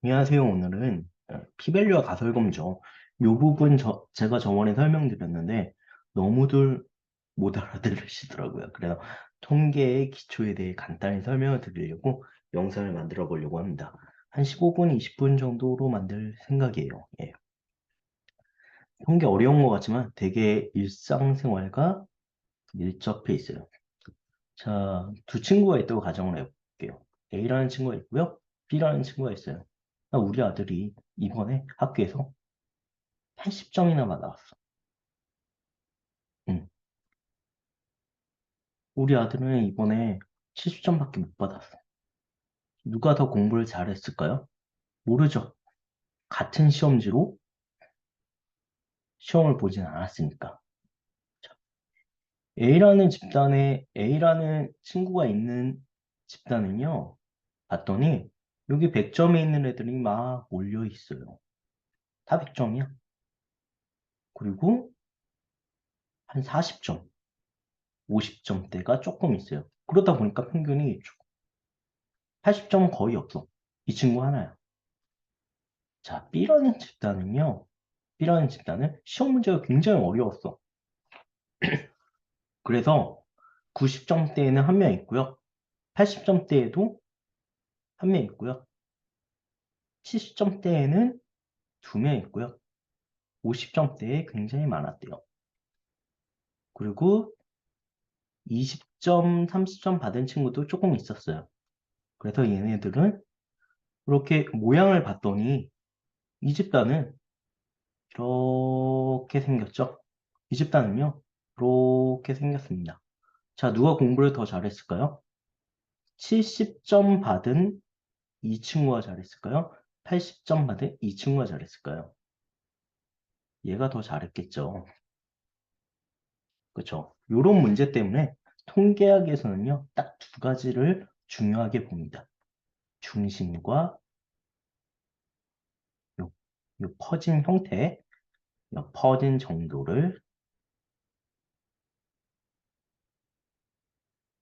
안녕하세요. 오늘은 P밸류와 가설검정 이 부분 제가 저번에 설명드렸는데 너무들 못 알아들으시더라고요. 그래서 통계의 기초에 대해 간단히 설명을 드리려고 영상을 만들어 보려고 합니다. 한 15분, 20분 정도로 만들 생각이에요. 예. 통계 어려운 것 같지만 되게 일상생활과 밀접해 있어요. 자, 두 친구가 있다고 가정을 해볼게요. A라는 친구가 있고요. B라는 친구가 있어요. 우리 아들이 이번에 학교에서 80점이나 받아왔어. 응. 우리 아들은 이번에 70점밖에 못 받았어. 누가 더 공부를 잘했을까요? 모르죠. 같은 시험지로 시험을 보진 않았으니까. 자, A라는 친구가 있는 집단은요, 봤더니 여기 100점에 있는 애들이 막 몰려 있어요. 다 100점이야. 그리고 한 40점, 50점대가 조금 있어요. 그러다 보니까 평균이 80점은 거의 없어. 이 친구 하나야. 자, B라는 집단은 시험 문제가 굉장히 어려웠어. 그래서 90점대에는 한 명 있고요. 80점대에도 한 명 있고요. 70점대에는 두 명 있고요. 50점대에 굉장히 많았대요. 그리고 20점, 30점 받은 친구도 조금 있었어요. 그래서 얘네들은 이렇게 모양을 봤더니 이 집단은 이렇게 생겼죠. 이 집단은요, 이렇게 생겼습니다. 자, 누가 공부를 더 잘했을까요? 70점 받은 이 친구가 잘했을까요? 80점 받은 이 친구가 잘했을까요? 얘가 더 잘했겠죠. 그렇죠? 이런 문제 때문에 통계학에서는요, 딱 두 가지를 중요하게 봅니다. 중심과 요, 요 퍼진 형태, 요 퍼진 정도를,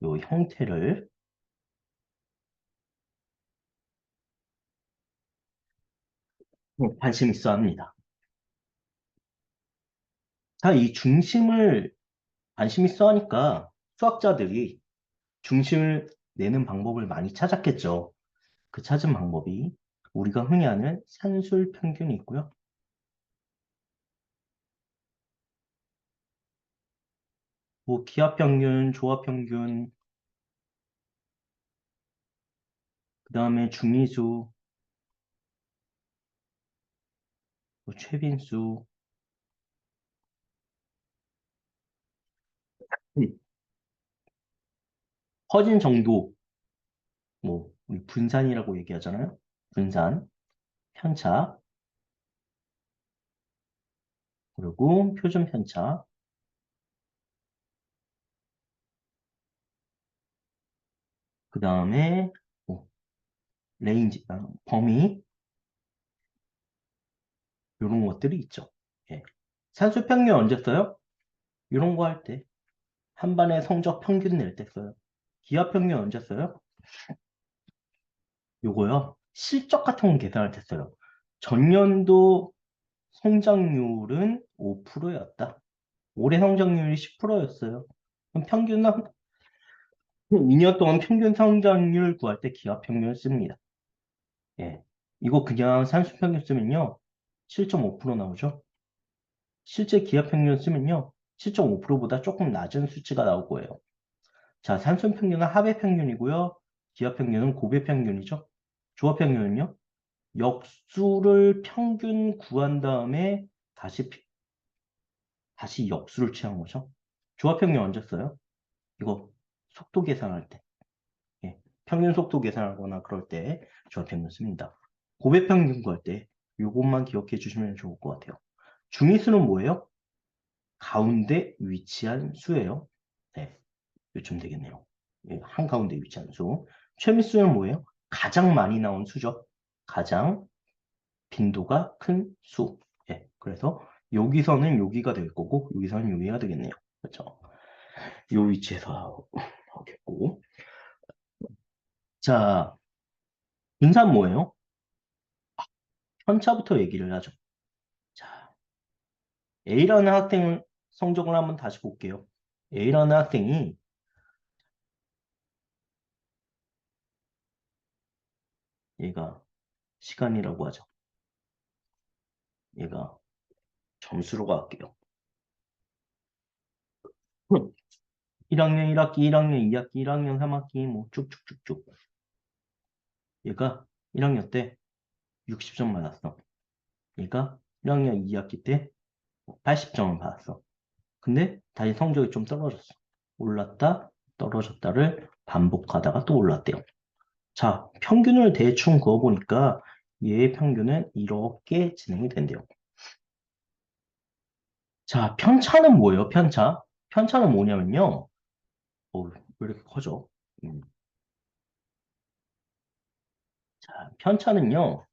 요 형태를 관심 있어 합니다. 자, 이 중심을 관심 있어 하니까 수학자들이 중심을 내는 방법을 많이 찾았겠죠. 그 찾은 방법이 우리가 흔히 아는 산술 평균이 있고요. 뭐 기하 평균, 조합 평균, 그 다음에 중위수, 뭐 최빈수, 음, 퍼진 정도, 뭐 우리 분산이라고 얘기하잖아요. 분산, 편차, 그리고 표준 편차, 그 다음에 뭐 레인지, 범위 이런 것들이 있죠. 예. 산술 평균 언제 써요? 이런 거 할 때. 한 반의 성적 평균 낼 때 써요. 기하 평균 언제 써요? 요거요. 실적 같은 거 계산할 때 써요. 전년도 성장률은 5%였다. 올해 성장률이 10%였어요. 그럼 평균 2년 동안 평균 성장률 구할 때 기하 평균을 씁니다. 예. 이거 그냥 산수 평균 쓰면요. 7.5% 나오죠. 실제 기하 평균 쓰면요. 7.5%보다 조금 낮은 수치가 나올 거예요. 자, 산수 평균은 하배 평균이고요. 기하 평균은 고배 평균이죠. 조합 평균은요. 역수를 평균 구한 다음에 다시 다시 역수를 취한 거죠. 조합 평균 언제 써요? 이거 속도 계산할 때. 예, 평균 속도 계산하거나 그럴 때 조합 평균 씁니다. 고배 평균 구할 때 이것만 기억해 주시면 좋을 것 같아요. 중위수는 뭐예요? 가운데 위치한 수예요. 네, 요쯤 되겠네요. 예, 한가운데 위치한 수. 최미수는 뭐예요? 가장 많이 나온 수죠. 가장 빈도가 큰 수. 예, 그래서 여기서는 여기가 될 거고 여기서는 여기가 되겠네요. 그렇죠? 요 위치에서 하겠고. 자, 분산 뭐예요? 편차부터 얘기를 하죠. 자, A라는 학생 성적을 한번 다시 볼게요. A라는 학생이 얘가 시간이라고 하죠. 얘가 점수로 갈게요. 1학년 1학기, 1학년 2학기, 1학년 3학기 뭐 쭉쭉쭉쭉. 얘가 1학년 때 60점 받았어. 얘가 1학년 2학기 때 80점을 받았어. 근데 다시 성적이 좀 떨어졌어. 올랐다, 떨어졌다를 반복하다가 또 올랐대요. 자, 평균을 대충 그어보니까 얘의 평균은 이렇게 진행이 된대요. 자, 편차는 뭐예요? 편차? 편차는 뭐냐면요. 왜 이렇게 커져? 음. 자, 편차는요.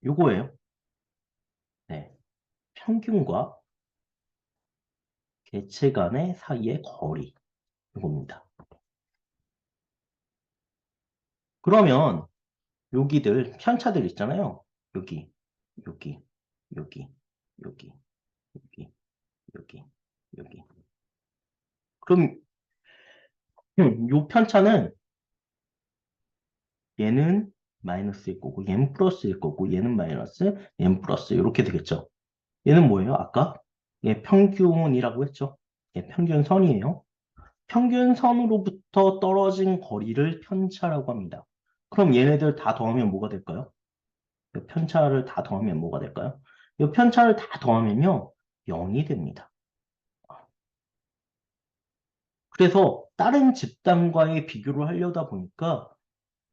요거예요. 네. 평균과 개체 간의 사이의 거리. 이겁니다. 그러면 여기들 편차들 있잖아요. 여기, 여기, 여기, 여기, 여기, 여기, 여기. 그럼 요 편차는 얘는 마이너스일 거고 얘는 플러스일 거고 얘는 마이너스, 얘는 플러스 이렇게 되겠죠. 얘는 뭐예요? 아까 얘 평균이라고 했죠. 얘 평균선이에요. 평균선으로부터 떨어진 거리를 편차라고 합니다. 그럼 얘네들 다 더하면 뭐가 될까요? 이 편차를 다 더하면 뭐가 될까요? 이 편차를 다 더하면요 0이 됩니다. 그래서 다른 집단과의 비교를 하려다 보니까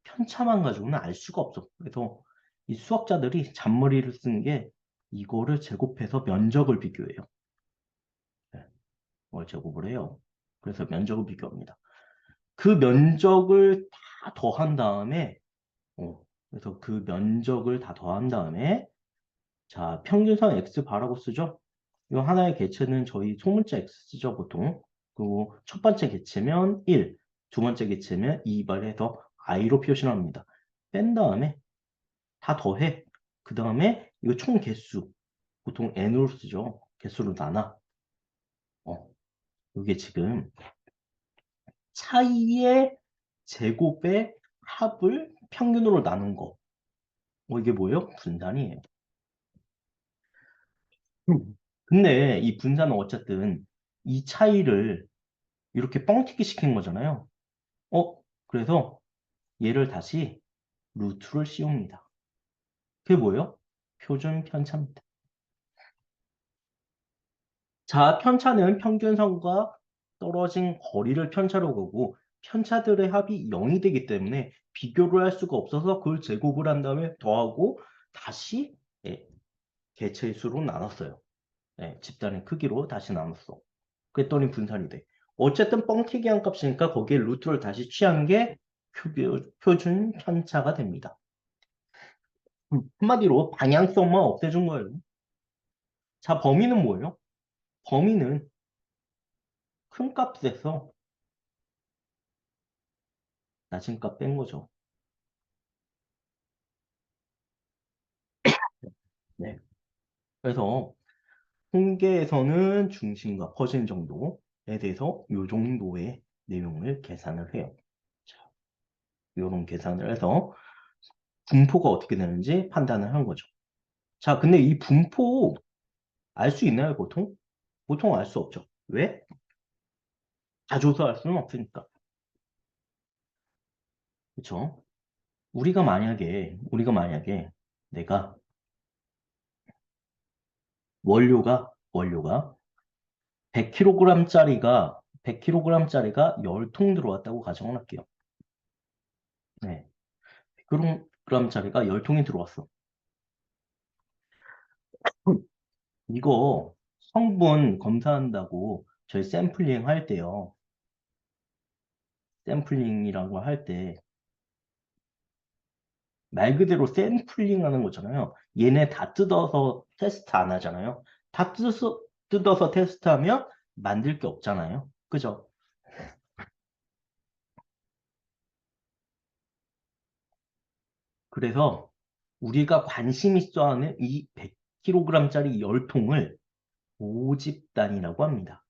편차만 가지고는 알 수가 없어. 그래서 이 수학자들이 잔머리를 쓴 게 이거를 제곱해서 면적을 비교해요. 네, 이걸 제곱을 해요. 그래서 면적을 비교합니다. 그 면적을 다 더한 다음에, 그래서 그 면적을 다 더한 다음에, 자, 평균선 x 바라고 쓰죠? 이 하나의 개체는 저희 소문자 x 쓰죠, 보통. 그리고 첫 번째 개체면 1, 두 번째 개체면 2발 해서 i로 표시를 합니다. 뺀 다음에 다 더해. 그 다음에 이거 총 개수. 보통 n으로 쓰죠. 개수로 나눠. 어, 이게 지금 차이의 제곱의 합을 평균으로 나눈 거. 이게 뭐예요? 분산이에요. 근데 이 분산은 어쨌든 이 차이를 이렇게 뻥튀기 시킨 거잖아요. 그래서 얘를 다시 루트를 씌웁니다. 그게 뭐예요? 표준 편차입니다. 자, 편차는 평균선과 떨어진 거리를 편차로 보고 편차들의 합이 0이 되기 때문에 비교를 할 수가 없어서 그걸 제곱을 한 다음에 더하고 다시 예, 개체의 수로 나눴어요. 집단의 크기로 다시 나눴어. 그랬더니 분산이 돼. 어쨌든 뻥튀기한 값이니까 거기에 루트를 다시 취한 게 표준 편차가 됩니다. 한마디로 방향성만 없애준 거예요. 자, 범위는 뭐예요? 범위는 큰 값에서 낮은 값 뺀 거죠. 네. 그래서 통계에서는 중심과 퍼진 정도에 대해서 이 정도의 내용을 계산을 해요. 자, 이런 계산을 해서 분포가 어떻게 되는지 판단을 한 거죠. 자, 근데 이 분포 알 수 있나요, 보통? 보통 알 수 없죠. 왜? 다 조사할 수는 없으니까. 그렇죠? 우리가 만약에 내가 원료가 100kg짜리가 10통 들어왔다고 가정을 할게요. 네. 100kg짜리가 10통이 들어왔어. 이거 성분 검사한다고 저희 샘플링 할 때요. 샘플링이라고 할 때 말 그대로 샘플링 하는 거잖아요. 얘네 다 뜯어서 테스트 안 하잖아요. 다 뜯어서 테스트하면 만들 게 없잖아요. 그죠? 그래서 우리가 관심 있어 하는 이 100kg짜리 열통을 모집단이라고 합니다.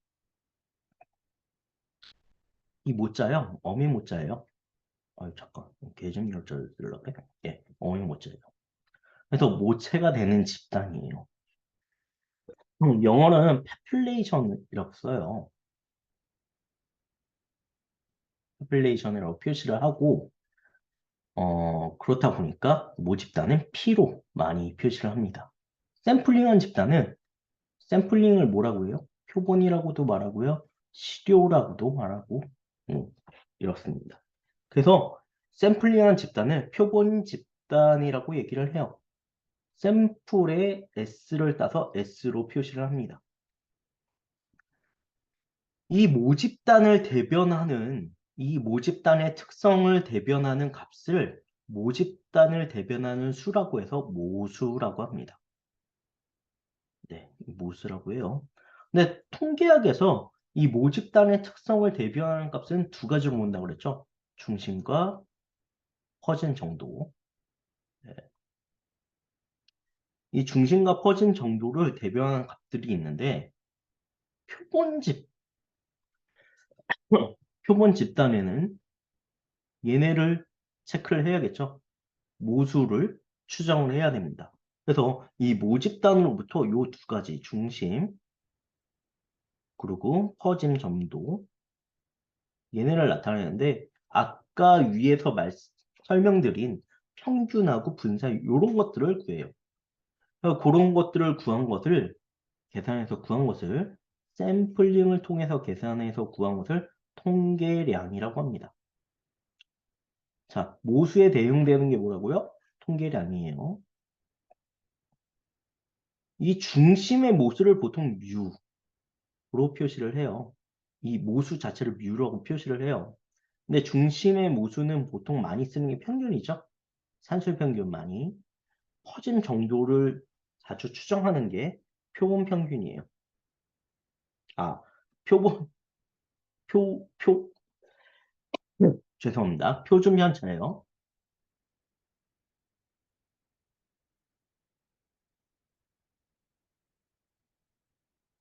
이 모자요, 어미 모자예요. 잠깐, 개점 열자를 쓰려고 해. 예, 어미 모자예요. 그래서 모체가 되는 집단이에요. 영어는 population이라고 써요. population이라고 표시를 하고, 그렇다 보니까 모집단은 P로 많이 표시를 합니다. 샘플링한 집단은 샘플링을 뭐라고 해요? 표본이라고도 말하고요. 시료라고도 말하고, 음, 이렇습니다. 그래서 샘플링한 집단을 표본 집단이라고 얘기를 해요. 샘플에 S를 따서 S로 표시를 합니다. 이 모집단의 특성을 대변하는 값을 모집단을 대변하는 수라고 해서 모수라고 합니다. 네, 모수라고 해요. 근데 통계학에서 이 모집단의 특성을 대변하는 값은 두 가지로 본다고 그랬죠. 중심과 퍼진 정도. 네. 이 중심과 퍼진 정도를 대변하는 값들이 있는데 표본집, 표본 집단에는 얘네를 체크를 해야겠죠. 모수를 추정을 해야 됩니다. 그래서 이 모집단으로부터 이 두 가지 중심 그리고 퍼짐 점도 얘네를 나타내는데 아까 위에서 설명드린 평균하고 분사 이런 것들을 구해요. 그래서 그런 것들을 구한 것을 계산해서 구한 것을 샘플링을 통해서 계산해서 구한 것을 통계량이라고 합니다. 자, 모수에 대응되는 게 뭐라고요? 통계량이에요. 이 중심의 모수를 보통 뮤로 표시를 해요. 이 모수 자체를 뮤라고 표시를 해요. 근데 중심의 모수는 보통 많이 쓰는 게 평균이죠. 산술 평균 많이. 퍼진 정도를 자주 추정하는 게 표본 평균이에요. 아, 표본, 표, 죄송합니다. 표준 편차예요.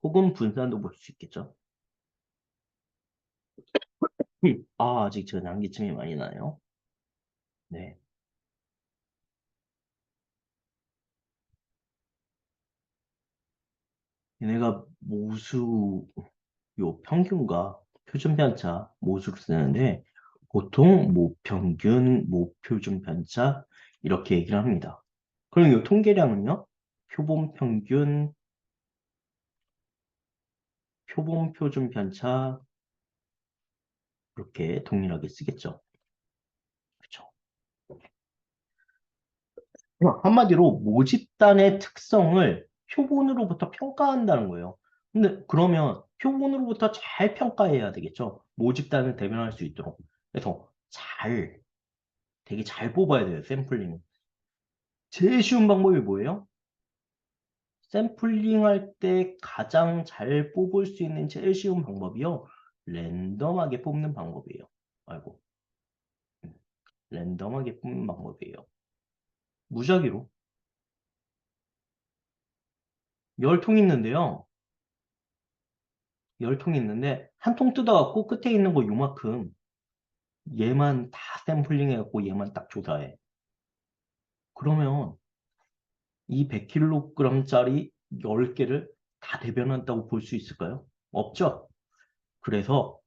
혹은 분산도 볼 수 있겠죠. 아직 저 난기침이 많이 나요. 네. 얘네가 모수, 요 평균과 표준 편차 모수를 쓰는데 보통 모평균, 모표준 편차 이렇게 얘기를 합니다. 그럼 이 통계량은요? 표본 평균, 표본 표준 편차 이렇게 동일하게 쓰겠죠. 그렇죠. 한마디로 모집단의 특성을 표본으로부터 평가한다는 거예요. 근데 그러면 표본으로부터 잘 평가해야 되겠죠. 모집단을 대변할 수 있도록. 그래서 되게 잘 뽑아야 돼요. 샘플링. 제일 쉬운 방법이 뭐예요? 샘플링 할 때 가장 잘 뽑을 수 있는 제일 쉬운 방법이요. 랜덤하게 뽑는 방법이에요. 아이고, 랜덤하게 뽑는 방법이에요. 무작위로. 10통 있는데요. 10통 있는데 한 통 뜯어갖고 끝에 있는 거 요만큼 얘만 다 샘플링 해갖고 얘만 딱 조사해. 그러면 이 100kg짜리 10개를 다 대변한다고 볼 수 있을까요? 없죠? 그래서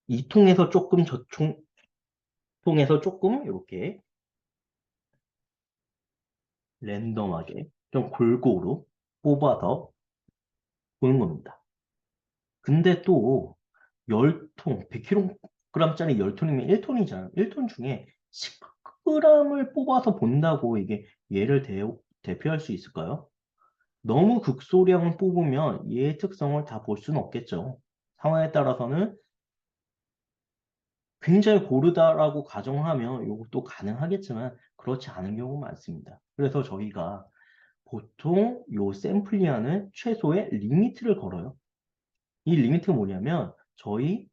이 통에서 조금 저 통에서 조금 이렇게 랜덤하게 좀 골고루 뽑아서 보는 겁니다. 근데 또 10통, 100kg짜리 10톤이면 1톤이잖아요. 1톤 중에 10g을 뽑아서 본다고 이게 얘를 대표할 수 있을까요? 너무 극소량을 뽑으면 얘의 특성을 다 볼 수는 없겠죠. 상황에 따라서는 굉장히 고르다라고 가정하면 이것도 가능하겠지만 그렇지 않은 경우가 많습니다. 그래서 저희가 보통 요 샘플링하는 최소의 리미트를 걸어요. 이 리미트가 뭐냐면 저희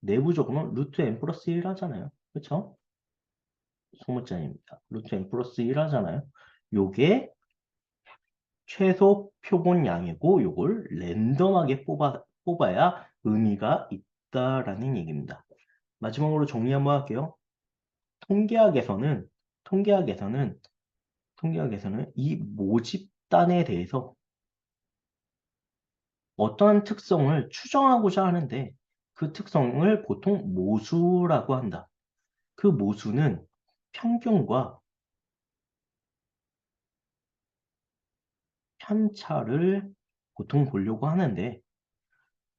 내부적으로는 루트 n 플러스 1 하잖아요. 그렇죠? 소문자입니다. 루트 n 플러스 1 하잖아요. 요게 최소 표본량이고 요걸 랜덤하게 뽑아야 의미가 있다라는 얘기입니다. 마지막으로 정리 한번 할게요. 통계학에서는 통계학에서는 통계학에서는 이 모집단에 대해서 어떠한 특성을 추정하고자 하는데 그 특성을 보통 모수라고 한다. 그 모수는 평균과 편차를 보통 보려고 하는데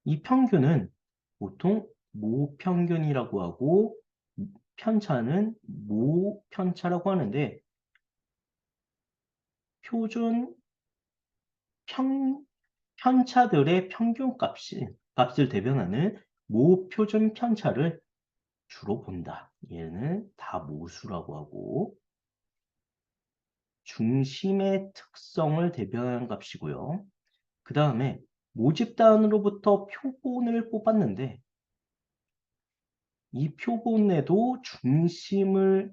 이 평균은 보통 모평균이라고 하고 편차는 모편차라고 하는데 표준 편차들의 값을 대변하는 모표준 편차를 주로 본다. 얘는 다 모수라고 하고 중심의 특성을 대변하는 값이고요. 그 다음에 모집단으로부터 표본을 뽑았는데 이 표본에도 중심을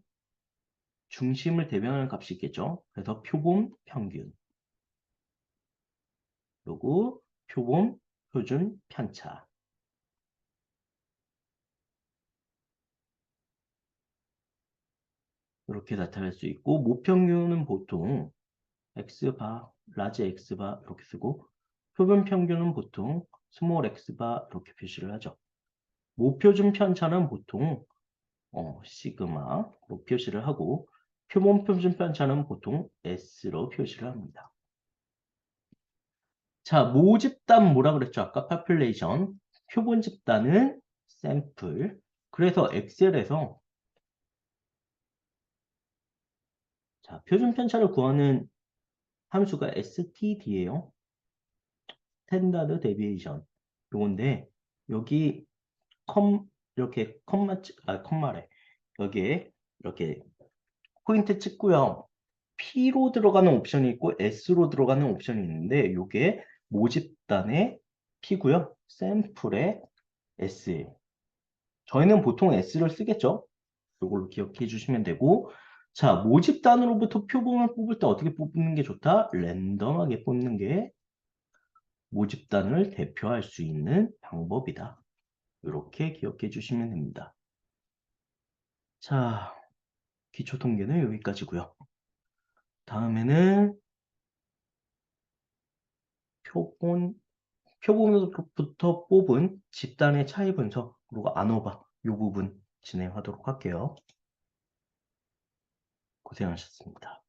대변하는 값이 있겠죠. 그래서 표본 평균 그리고 표본 표준 편차 이렇게 나타낼 수 있고 모평균은 보통 x바, 라지 x바 이렇게 쓰고 표본 평균은 보통 스몰 x바 이렇게 표시를 하죠. 모표준 편차는 보통 시그마로 표시를 하고 표본 표준 편차는 보통 s로 표시를 합니다. 자, 모집단 뭐라 그랬죠? 아까 population. 표본 집단은 샘플. 그래서 엑셀에서 자, 표준 편차를 구하는 함수가 std예요. 스탠다드 데비에이션. 요건데 여기 이렇게 컴마래. 여기에 이렇게 포인트 찍고요. P로 들어가는 옵션이 있고 S로 들어가는 옵션이 있는데 이게 모집단의 P고요. 샘플의 S예요. 저희는 보통 S를 쓰겠죠. 이걸로 기억해 주시면 되고 자, 모집단으로부터 표본을 뽑을 때 어떻게 뽑는 게 좋다? 랜덤하게 뽑는 게 모집단을 대표할 수 있는 방법이다. 이렇게 기억해 주시면 됩니다. 자, 기초 통계는 여기까지고요. 다음에는 표본으로부터 뽑은 집단의 차이 분석, 그리고 아노바 이 부분 진행하도록 할게요. 고생하셨습니다.